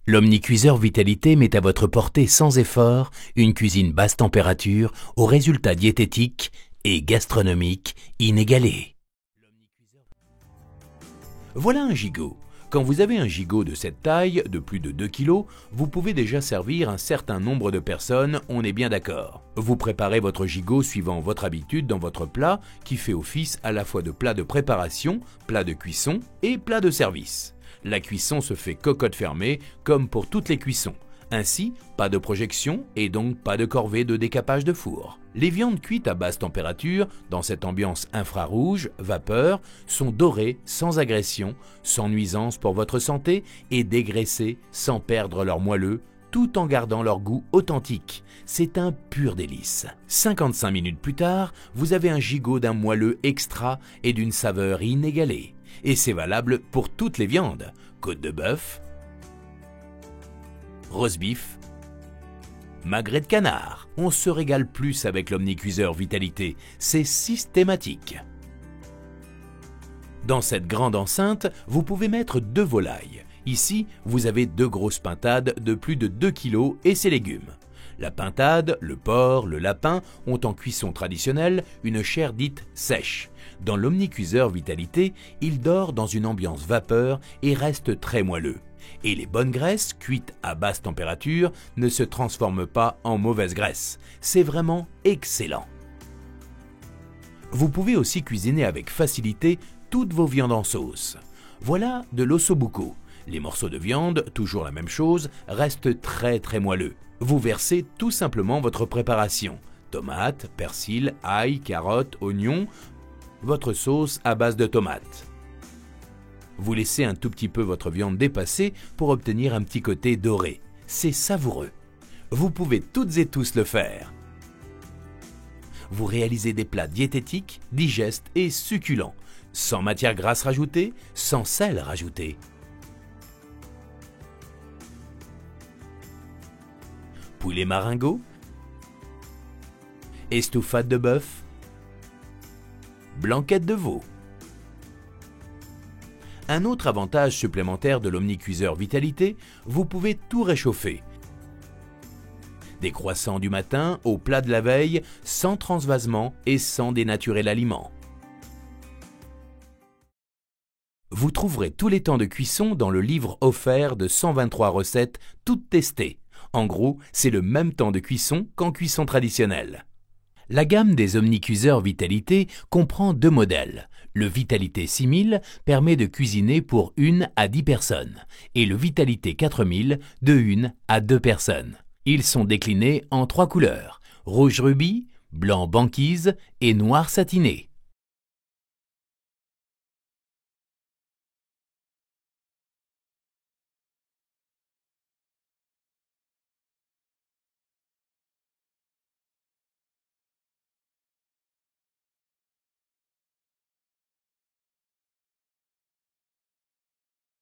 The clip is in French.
L'Omnicuiseur Vitalité met à votre portée sans effort une cuisine basse température aux résultats diététiques et gastronomiques inégalés. Voilà un gigot. Quand vous avez un gigot de cette taille, de plus de 2 kg, vous pouvez déjà servir un certain nombre de personnes, on est bien d'accord. Vous préparez votre gigot suivant votre habitude dans votre plat qui fait office à la fois de plat de préparation, plat de cuisson et plat de service. La cuisson se fait cocotte fermée comme pour toutes les cuissons. Ainsi, pas de projection et donc pas de corvée de décapage de four. Les viandes cuites à basse température, dans cette ambiance infrarouge, vapeur, sont dorées sans agression, sans nuisance pour votre santé et dégraissées sans perdre leur moelleux, tout en gardant leur goût authentique. C'est un pur délice. 55 minutes plus tard, vous avez un gigot d'un moelleux extra et d'une saveur inégalée. Et c'est valable pour toutes les viandes. Côte de bœuf, roast beef, magret de canard. On se régale plus avec l'Omnicuiseur Vitalité, c'est systématique. Dans cette grande enceinte, vous pouvez mettre 2 volailles. Ici, vous avez 2 grosses pintades de plus de 2 kg et ses légumes. La pintade, le porc, le lapin ont en cuisson traditionnelle une chair dite sèche. Dans l'Omnicuiseur Vitalité, il dort dans une ambiance vapeur et reste très moelleux. Et les bonnes graisses, cuites à basse température, ne se transforment pas en mauvaise graisse. C'est vraiment excellent. Vous pouvez aussi cuisiner avec facilité toutes vos viandes en sauce. Voilà de l'ossobuco. Les morceaux de viande, toujours la même chose, restent très moelleux. Vous versez tout simplement votre préparation. Tomates, persil, ail, carottes, oignons, votre sauce à base de tomates. Vous laissez un tout petit peu votre viande dépasser pour obtenir un petit côté doré. C'est savoureux. Vous pouvez toutes et tous le faire. Vous réalisez des plats diététiques, digestes et succulents, sans matière grasse rajoutée, sans sel rajouté. Poulet maringot, estouffade de bœuf, blanquette de veau. Un autre avantage supplémentaire de l'Omnicuiseur Vitalité, vous pouvez tout réchauffer. Des croissants du matin au plat de la veille, sans transvasement et sans dénaturer l'aliment. Vous trouverez tous les temps de cuisson dans le livre offert de 123 recettes, toutes testées. En gros, c'est le même temps de cuisson qu'en cuisson traditionnelle. La gamme des Omnicuiseurs Vitalité comprend 2 modèles. Le Vitalité 6000 permet de cuisiner pour 1 à 10 personnes et le Vitalité 4000 de 1 à 2 personnes. Ils sont déclinés en 3 couleurs, rouge rubis, blanc banquise et noir satiné.